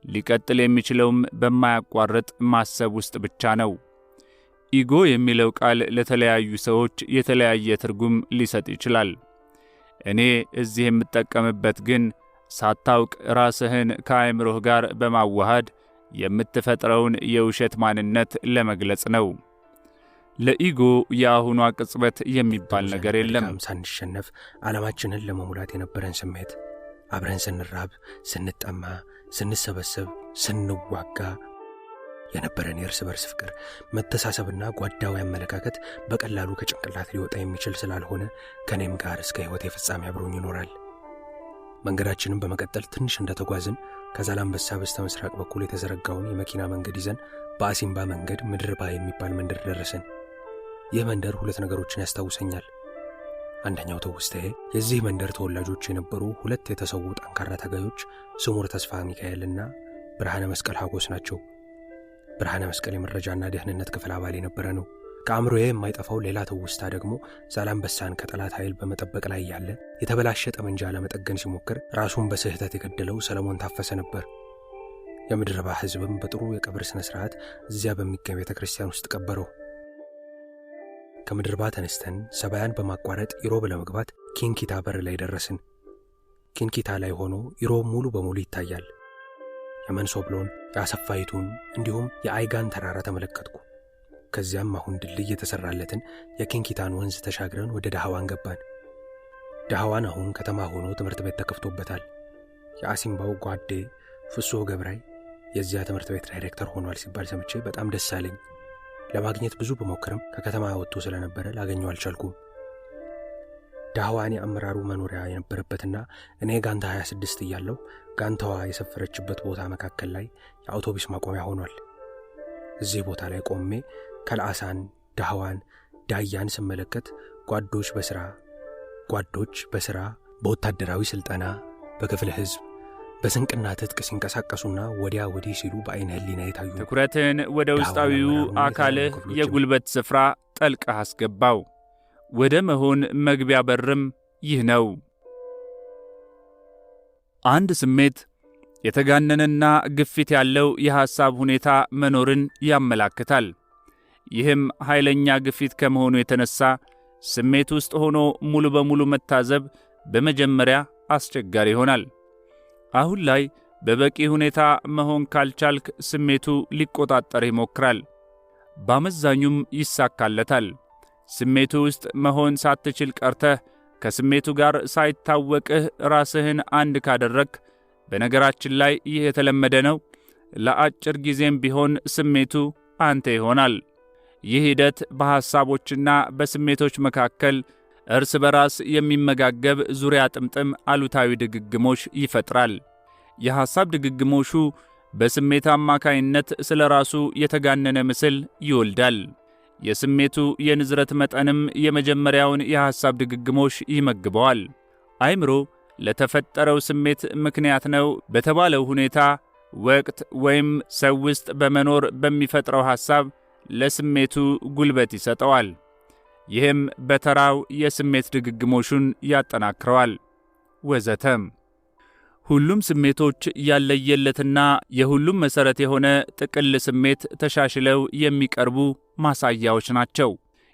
ሊቀጥል የሚችለውም በማያቋርጥ ማሰብ ውስጥ ብቻ ነው። ኢጎ የሚለው ቃል ለተለያዩ ሰዎች የተለያየ ትርጉም ሊሰጥ ይችላል። እኔ እዚህ የምጠቀምበት ግን ሳታውቅ ራስህን ከአእምሮህ ጋር በማዋሃድ የምትፈጥረውን የውሸት ማንነት ለመግለጽ ነው። ለኢጎ የአሁኗ ቅጽበት የሚባል ነገር የለም። ሳንሸነፍ ዓላማችንን ለመሙላት የነበረን ስሜት፣ አብረን ስንራብ፣ ስንጠማ፣ ስንሰበሰብ፣ ስንዋጋ የነበረን የእርስ በርስ ፍቅር፣ መተሳሰብና ጓዳዊ አመለካከት በቀላሉ ከጭንቅላት ሊወጣ የሚችል ስላልሆነ ከኔም ጋር እስከ ሕይወቴ ፍጻሜ አብሮኝ ይኖራል። መንገዳችንን በመቀጠል ትንሽ እንደተጓዝን ከዛላምበሳ በስተ ምስራቅ በኩል የተዘረጋውን የመኪና መንገድ ይዘን በአሲምባ መንገድ ምድርባ የሚባል መንደር ደረስን። ይህ መንደር ሁለት ነገሮችን ያስታውሰኛል። አንደኛው ትውስታዬ የዚህ መንደር ተወላጆች የነበሩ ሁለት የተሰዉ ጠንካራ ታጋዮች ስሙር ተስፋ ሚካኤልና ብርሃነ መስቀል ሀጎስ ናቸው። ብርሃነ መስቀል የመረጃና ደህንነት ክፍል አባል የነበረ ነው። ከአእምሮዬ የማይጠፋው ሌላ ትውስታ ደግሞ ዛላምበሳን ከጠላት ኃይል በመጠበቅ ላይ ያለ የተበላሸ ጠመንጃ ለመጠገን ሲሞክር ራሱን በስህተት የገደለው ሰለሞን ታፈሰ ነበር። የምድርባ ሕዝብም በጥሩ የቀብር ሥነ ሥርዓት እዚያ በሚገኝ ቤተ ክርስቲያን ውስጥ ቀበረው። ከምድርባ ተነስተን ሰባያን በማቋረጥ ኢሮብ ለመግባት ኪንኪታ በር ላይ ደረስን። ኪንኪታ ላይ ሆኖ ኢሮብ ሙሉ በሙሉ ይታያል። የመንሶብሎን፣ የአሰፋይቱን እንዲሁም የአይጋን ተራራ ተመለከትኩ። ከዚያም አሁን ድልድይ የተሰራለትን የኪንኪታን ወንዝ ተሻግረን ወደ ዳህዋን ገባን። ዳህዋን አሁን ከተማ ሆኖ ትምህርት ቤት ተከፍቶበታል። የአሲምባው ጓዴ ፍሱህ ገብራይ የዚያ ትምህርት ቤት ዳይሬክተር ሆኗል ሲባል ሰምቼ በጣም ደስ አለኝ። ለማግኘት ብዙ በሞክርም ከከተማ ወጥቶ ስለነበረ ላገኘው አልቻልኩም። ዳህዋን የአመራሩ መኖሪያ የነበረበትና እኔ ጋንታ 26 እያለሁ ጋንታዋ የሰፈረችበት ቦታ መካከል ላይ የአውቶቡስ ማቆሚያ ሆኗል። እዚህ ቦታ ላይ ቆሜ ከልአሳን፣ ዳህዋን፣ ዳያን ስመለከት ጓዶች በሥራ በወታደራዊ ሥልጠና፣ በክፍለ ሕዝብ፣ በስንቅና ትጥቅ ሲንቀሳቀሱና ወዲያ ወዲህ ሲሉ በዐይነ ሕሊና የታዩ። ትኩረትን ወደ ውስጣዊው አካልህ የጉልበት ስፍራ ጠልቀህ አስገባው። ወደ መሆን መግቢያ በርም ይህ ነው። አንድ ስሜት የተጋነነና ግፊት ያለው የሐሳብ ሁኔታ መኖርን ያመላክታል። ይህም ኃይለኛ ግፊት ከመሆኑ የተነሳ ስሜት ውስጥ ሆኖ ሙሉ በሙሉ መታዘብ በመጀመሪያ አስቸጋሪ ይሆናል። አሁን ላይ በበቂ ሁኔታ መሆን ካልቻልክ ስሜቱ ሊቆጣጠርህ ይሞክራል። በአመዛኙም ይሳካለታል። ስሜቱ ውስጥ መሆን ሳትችል ቀርተህ ከስሜቱ ጋር ሳይታወቅህ ራስህን አንድ ካደረግክ፣ በነገራችን ላይ ይህ የተለመደ ነው፣ ለአጭር ጊዜም ቢሆን ስሜቱ አንተ ይሆናል። ይህ ሂደት በሐሳቦችና በስሜቶች መካከል እርስ በራስ የሚመጋገብ ዙሪያ ጥምጥም አሉታዊ ድግግሞሽ ይፈጥራል። የሐሳብ ድግግሞሹ በስሜት አማካይነት ስለ ራሱ የተጋነነ ምስል ይወልዳል። የስሜቱ የንዝረት መጠንም የመጀመሪያውን የሐሳብ ድግግሞሽ ይመግበዋል። አእምሮ ለተፈጠረው ስሜት ምክንያት ነው በተባለው ሁኔታ፣ ወቅት ወይም ሰው ውስጥ በመኖር በሚፈጥረው ሐሳብ ለስሜቱ ጉልበት ይሰጠዋል። ይህም በተራው የስሜት ድግግሞሹን ያጠናክረዋል ወዘተም። ሁሉም ስሜቶች ያለየለትና የሁሉም መሠረት የሆነ ጥቅል ስሜት ተሻሽለው የሚቀርቡ ማሳያዎች ናቸው።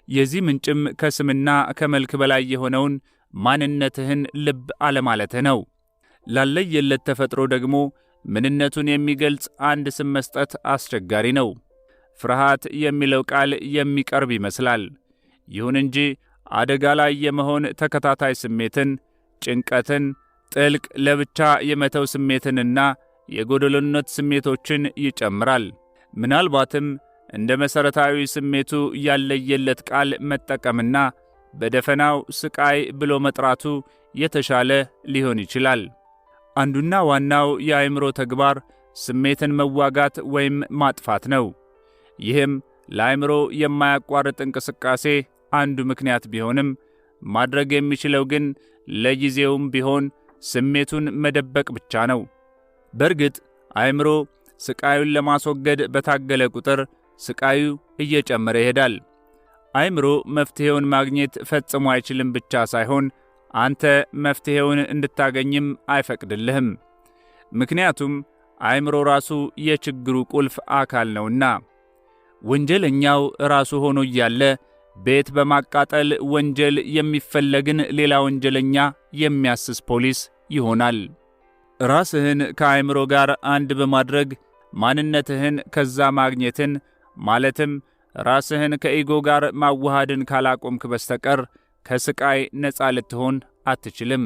የዚህ ምንጭም ከስምና ከመልክ በላይ የሆነውን ማንነትህን ልብ አለማለትህ ነው። ላለየለት ተፈጥሮ ደግሞ ምንነቱን የሚገልጽ አንድ ስም መስጠት አስቸጋሪ ነው። ፍርሃት የሚለው ቃል የሚቀርብ ይመስላል። ይሁን እንጂ አደጋ ላይ የመሆን ተከታታይ ስሜትን፣ ጭንቀትን፣ ጥልቅ ለብቻ የመተው ስሜትንና የጎደሎነት ስሜቶችን ይጨምራል። ምናልባትም እንደ መሠረታዊ ስሜቱ ያለየለት ቃል መጠቀምና በደፈናው ስቃይ ብሎ መጥራቱ የተሻለ ሊሆን ይችላል። አንዱና ዋናው የአእምሮ ተግባር ስሜትን መዋጋት ወይም ማጥፋት ነው። ይህም ለአእምሮ የማያቋርጥ እንቅስቃሴ አንዱ ምክንያት ቢሆንም ማድረግ የሚችለው ግን ለጊዜውም ቢሆን ስሜቱን መደበቅ ብቻ ነው። በእርግጥ አእምሮ ስቃዩን ለማስወገድ በታገለ ቁጥር ስቃዩ እየጨመረ ይሄዳል። አእምሮ መፍትሔውን ማግኘት ፈጽሞ አይችልም ብቻ ሳይሆን አንተ መፍትሔውን እንድታገኝም አይፈቅድልህም። ምክንያቱም አእምሮ ራሱ የችግሩ ቁልፍ አካል ነውና። ወንጀለኛው ራሱ ሆኖ እያለ ቤት በማቃጠል ወንጀል የሚፈለግን ሌላ ወንጀለኛ የሚያስስ ፖሊስ ይሆናል። ራስህን ከአእምሮ ጋር አንድ በማድረግ ማንነትህን ከዛ ማግኘትን ማለትም ራስህን ከኢጎ ጋር ማዋሃድን ካላቆምክ በስተቀር ከስቃይ ነፃ ልትሆን አትችልም።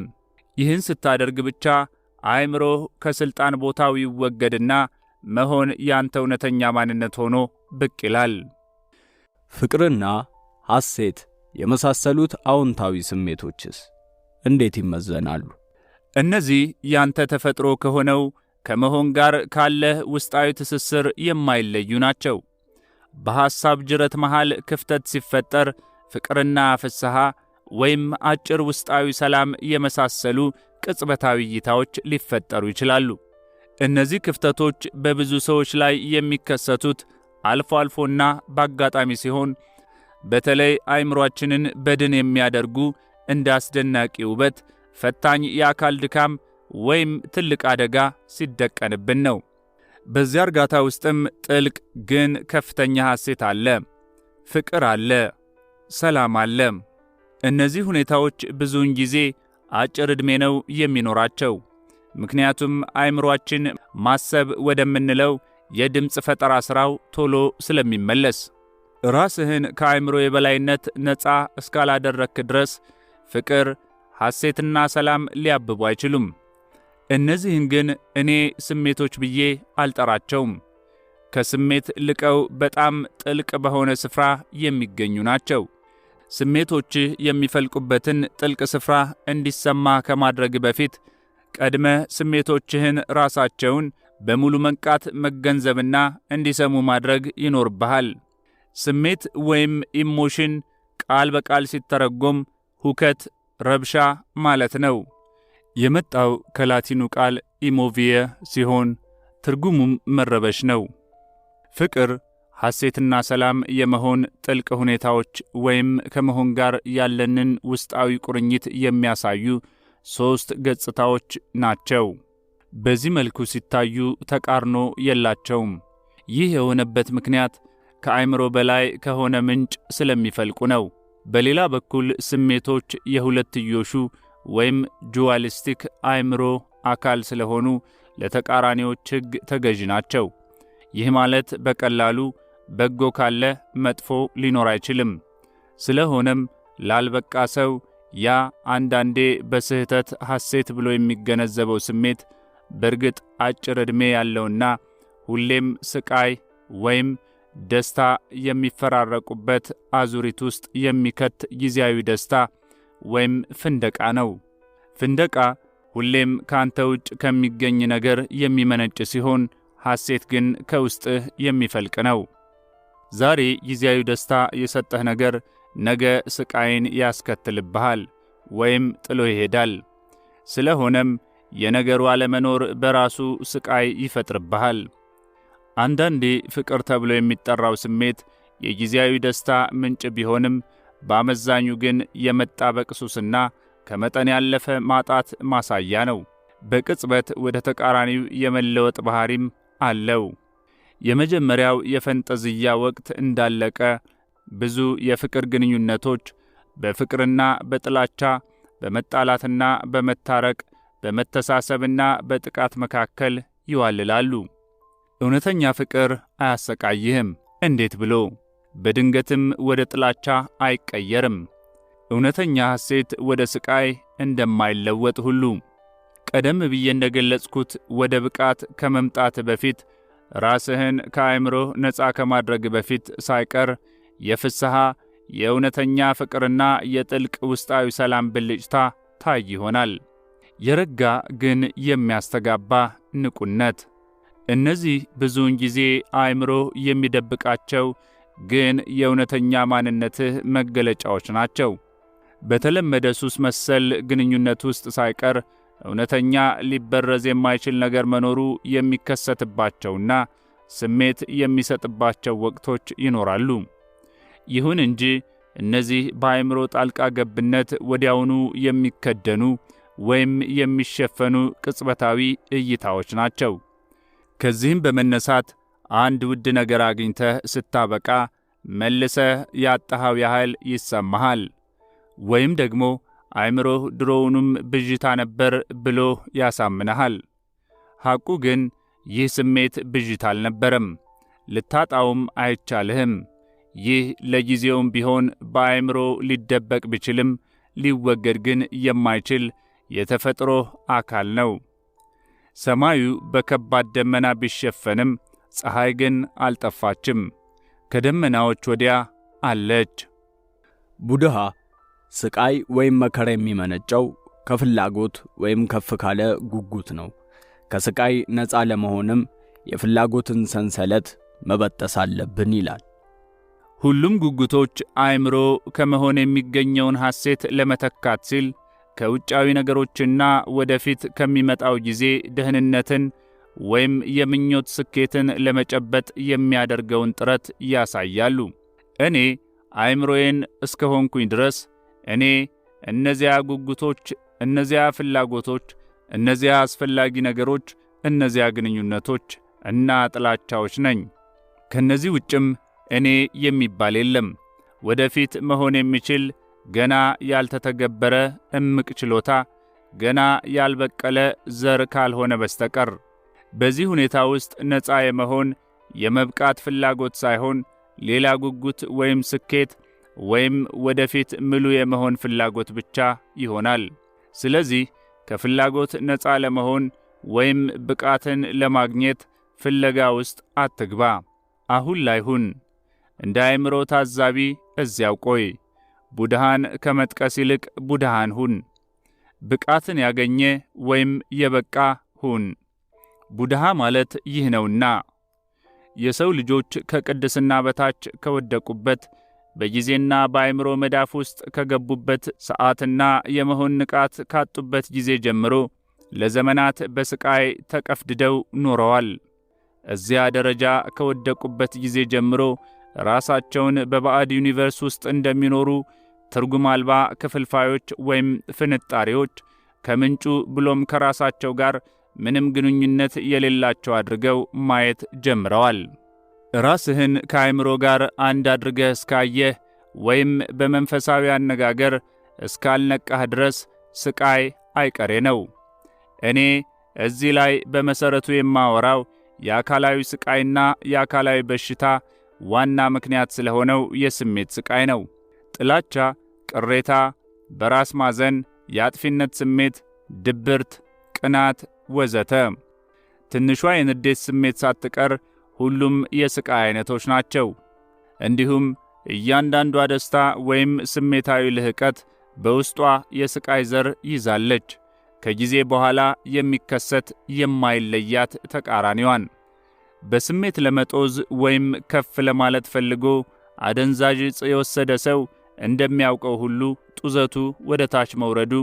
ይህን ስታደርግ ብቻ አእምሮህ ከሥልጣን ቦታው ይወገድና መሆን ያንተ እውነተኛ ማንነት ሆኖ ብቅ ይላል። ፍቅርና ሐሴት የመሳሰሉት አዎንታዊ ስሜቶችስ እንዴት ይመዘናሉ? እነዚህ ያንተ ተፈጥሮ ከሆነው ከመሆን ጋር ካለህ ውስጣዊ ትስስር የማይለዩ ናቸው። በሐሳብ ጅረት መሃል ክፍተት ሲፈጠር ፍቅርና ፍስሐ ወይም አጭር ውስጣዊ ሰላም የመሳሰሉ ቅጽበታዊ እይታዎች ሊፈጠሩ ይችላሉ። እነዚህ ክፍተቶች በብዙ ሰዎች ላይ የሚከሰቱት አልፎ አልፎና በአጋጣሚ ሲሆን በተለይ አእምሮአችንን በድን የሚያደርጉ እንደ አስደናቂ ውበት፣ ፈታኝ የአካል ድካም ወይም ትልቅ አደጋ ሲደቀንብን ነው። በዚያ እርጋታ ውስጥም ጥልቅ ግን ከፍተኛ ሐሴት አለ፣ ፍቅር አለ፣ ሰላም አለ። እነዚህ ሁኔታዎች ብዙውን ጊዜ አጭር ዕድሜ ነው የሚኖራቸው። ምክንያቱም አእምሮአችን ማሰብ ወደምንለው የድምፅ ፈጠራ ሥራው ቶሎ ስለሚመለስ። ራስህን ከአእምሮ የበላይነት ነፃ እስካላደረክ ድረስ ፍቅር፣ ሐሴትና ሰላም ሊያብቡ አይችሉም። እነዚህን ግን እኔ ስሜቶች ብዬ አልጠራቸውም። ከስሜት ልቀው በጣም ጥልቅ በሆነ ስፍራ የሚገኙ ናቸው። ስሜቶችህ የሚፈልቁበትን ጥልቅ ስፍራ እንዲሰማ ከማድረግ በፊት ቀድመህ ስሜቶችህን ራሳቸውን በሙሉ መንቃት መገንዘብና እንዲሰሙ ማድረግ ይኖርብሃል። ስሜት ወይም ኢሞሽን ቃል በቃል ሲተረጎም ሁከት፣ ረብሻ ማለት ነው። የመጣው ከላቲኑ ቃል ኢሞቪየ ሲሆን ትርጉሙም መረበሽ ነው። ፍቅር፣ ሐሴትና ሰላም የመሆን ጥልቅ ሁኔታዎች ወይም ከመሆን ጋር ያለንን ውስጣዊ ቁርኝት የሚያሳዩ ሦስት ገጽታዎች ናቸው። በዚህ መልኩ ሲታዩ ተቃርኖ የላቸውም። ይህ የሆነበት ምክንያት ከአእምሮ በላይ ከሆነ ምንጭ ስለሚፈልቁ ነው። በሌላ በኩል ስሜቶች የሁለትዮሹ ወይም ጁዋሊስቲክ አእምሮ አካል ስለሆኑ ለተቃራኒዎች ሕግ ተገዥ ናቸው። ይህ ማለት በቀላሉ በጎ ካለ መጥፎ ሊኖር አይችልም። ስለሆነም ላልበቃ ሰው ያ አንዳንዴ በስህተት ሐሴት ብሎ የሚገነዘበው ስሜት በእርግጥ አጭር ዕድሜ ያለውና ሁሌም ስቃይ ወይም ደስታ የሚፈራረቁበት አዙሪት ውስጥ የሚከት ጊዜያዊ ደስታ ወይም ፍንደቃ ነው። ፍንደቃ ሁሌም ካንተ ውጭ ከሚገኝ ነገር የሚመነጭ ሲሆን፣ ሐሴት ግን ከውስጥህ የሚፈልቅ ነው። ዛሬ ጊዜያዊ ደስታ የሰጠህ ነገር ነገ ስቃይን ያስከትልብሃል ወይም ጥሎ ይሄዳል። ስለሆነም የነገሩ አለመኖር በራሱ ስቃይ ይፈጥርብሃል። አንዳንዴ ፍቅር ተብሎ የሚጠራው ስሜት የጊዜያዊ ደስታ ምንጭ ቢሆንም በአመዛኙ ግን የመጣበቅ ሱስና ከመጠን ያለፈ ማጣት ማሳያ ነው። በቅጽበት ወደ ተቃራኒው የመለወጥ ባህሪም አለው። የመጀመሪያው የፈንጠዝያ ወቅት እንዳለቀ ብዙ የፍቅር ግንኙነቶች በፍቅርና በጥላቻ፣ በመጣላትና በመታረቅ፣ በመተሳሰብና በጥቃት መካከል ይዋልላሉ። እውነተኛ ፍቅር አያሰቃይህም። እንዴት ብሎ? በድንገትም ወደ ጥላቻ አይቀየርም። እውነተኛ ሐሴት ወደ ስቃይ እንደማይለወጥ ሁሉ ቀደም ብዬ እንደገለጽኩት ወደ ብቃት ከመምጣት በፊት ራስህን ከአእምሮህ ነፃ ከማድረግ በፊት ሳይቀር የፍስሐ የእውነተኛ ፍቅርና የጥልቅ ውስጣዊ ሰላም ብልጭታ ታይ ይሆናል። የረጋ ግን የሚያስተጋባ ንቁነት። እነዚህ ብዙውን ጊዜ አእምሮህ የሚደብቃቸው ግን የእውነተኛ ማንነትህ መገለጫዎች ናቸው። በተለመደ ሱስ መሰል ግንኙነት ውስጥ ሳይቀር እውነተኛ ሊበረዝ የማይችል ነገር መኖሩ የሚከሰትባቸውና ስሜት የሚሰጥባቸው ወቅቶች ይኖራሉ። ይሁን እንጂ እነዚህ በአእምሮ ጣልቃ ገብነት ወዲያውኑ የሚከደኑ ወይም የሚሸፈኑ ቅጽበታዊ እይታዎች ናቸው። ከዚህም በመነሳት አንድ ውድ ነገር አግኝተህ ስታበቃ መልሰህ ያጣኸው ያህል ይሰማሃል። ወይም ደግሞ አእምሮህ ድሮውንም ብዥታ ነበር ብሎ ያሳምንሃል። ሐቁ ግን ይህ ስሜት ብዥታ አልነበረም፣ ልታጣውም አይቻልህም። ይህ ለጊዜውም ቢሆን በአእምሮ ሊደበቅ ቢችልም ሊወገድ ግን የማይችል የተፈጥሮህ አካል ነው። ሰማዩ በከባድ ደመና ቢሸፈንም ፀሐይ ግን አልጠፋችም፣ ከደመናዎች ወዲያ አለች። ቡድሃ ስቃይ ወይም መከራ የሚመነጨው ከፍላጎት ወይም ከፍ ካለ ጉጉት ነው። ከስቃይ ነፃ ለመሆንም የፍላጎትን ሰንሰለት መበጠስ አለብን ይላል። ሁሉም ጉጉቶች አእምሮ ከመሆን የሚገኘውን ሐሴት ለመተካት ሲል ከውጫዊ ነገሮችና ወደፊት ከሚመጣው ጊዜ ደህንነትን ወይም የምኞት ስኬትን ለመጨበጥ የሚያደርገውን ጥረት ያሳያሉ። እኔ አእምሮዬን እስከሆንኩኝ ድረስ እኔ እነዚያ ጉጉቶች፣ እነዚያ ፍላጎቶች፣ እነዚያ አስፈላጊ ነገሮች፣ እነዚያ ግንኙነቶች እና ጥላቻዎች ነኝ። ከነዚህ ውጭም እኔ የሚባል የለም። ወደፊት መሆን የሚችል ገና ያልተተገበረ እምቅ ችሎታ፣ ገና ያልበቀለ ዘር ካልሆነ በስተቀር። በዚህ ሁኔታ ውስጥ ነፃ የመሆን የመብቃት ፍላጎት ሳይሆን ሌላ ጉጉት ወይም ስኬት ወይም ወደፊት ምሉ የመሆን ፍላጎት ብቻ ይሆናል። ስለዚህ ከፍላጎት ነፃ ለመሆን ወይም ብቃትን ለማግኘት ፍለጋ ውስጥ አትግባ። አሁን ላይ ሁን። እንደ አእምሮ ታዛቢ እዚያው ቆይ። ቡድሃን ከመጥቀስ ይልቅ ቡድሃን ሁን። ብቃትን ያገኘ ወይም የበቃ ሁን። ቡድሃ ማለት ይህ ነውና የሰው ልጆች ከቅድስና በታች ከወደቁበት በጊዜና በአእምሮ መዳፍ ውስጥ ከገቡበት ሰዓትና የመሆን ንቃት ካጡበት ጊዜ ጀምሮ ለዘመናት በስቃይ ተቀፍድደው ኖረዋል። እዚያ ደረጃ ከወደቁበት ጊዜ ጀምሮ ራሳቸውን በባዕድ ዩኒቨርስ ውስጥ እንደሚኖሩ ትርጉም አልባ ክፍልፋዮች ወይም ፍንጣሪዎች ከምንጩ ብሎም ከራሳቸው ጋር ምንም ግንኙነት የሌላቸው አድርገው ማየት ጀምረዋል። ራስህን ከአእምሮ ጋር አንድ አድርገህ እስካየህ ወይም በመንፈሳዊ አነጋገር እስካልነቃህ ድረስ ስቃይ አይቀሬ ነው። እኔ እዚህ ላይ በመሠረቱ የማወራው የአካላዊ ስቃይና የአካላዊ በሽታ ዋና ምክንያት ስለሆነው የስሜት ስቃይ ነው። ጥላቻ፣ ቅሬታ፣ በራስ ማዘን፣ የአጥፊነት ስሜት፣ ድብርት፣ ቅናት ወዘተ። ትንሿ የንዴት ስሜት ሳትቀር ሁሉም የስቃይ አይነቶች ናቸው። እንዲሁም እያንዳንዷ ደስታ ወይም ስሜታዊ ልህቀት በውስጧ የስቃይ ዘር ይዛለች፣ ከጊዜ በኋላ የሚከሰት የማይለያት ተቃራኒዋን። በስሜት ለመጦዝ ወይም ከፍ ለማለት ፈልጎ አደንዛዥ ዕፅ የወሰደ ሰው እንደሚያውቀው ሁሉ ጡዘቱ ወደ ታች መውረዱ፣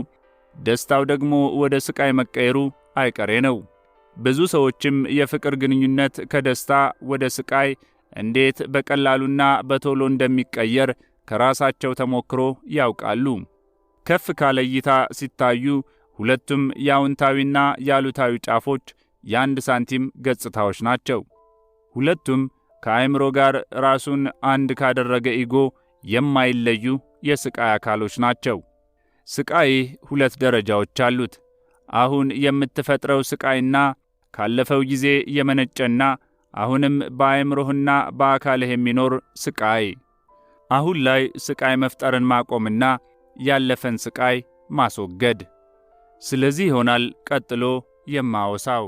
ደስታው ደግሞ ወደ ስቃይ መቀየሩ አይቀሬ ነው። ብዙ ሰዎችም የፍቅር ግንኙነት ከደስታ ወደ ስቃይ እንዴት በቀላሉና በቶሎ እንደሚቀየር ከራሳቸው ተሞክሮ ያውቃሉ። ከፍ ካለ እይታ ሲታዩ ሁለቱም የአዎንታዊና የአሉታዊ ጫፎች የአንድ ሳንቲም ገጽታዎች ናቸው። ሁለቱም ከአእምሮ ጋር ራሱን አንድ ካደረገ ኢጎ የማይለዩ የስቃይ አካሎች ናቸው። ስቃይ ሁለት ደረጃዎች አሉት። አሁን የምትፈጥረው ስቃይና ካለፈው ጊዜ የመነጨና አሁንም በአእምሮህና በአካልህ የሚኖር ስቃይ። አሁን ላይ ስቃይ መፍጠርን ማቆምና ያለፈን ስቃይ ማስወገድ። ስለዚህ ይሆናል ቀጥሎ የማወሳው።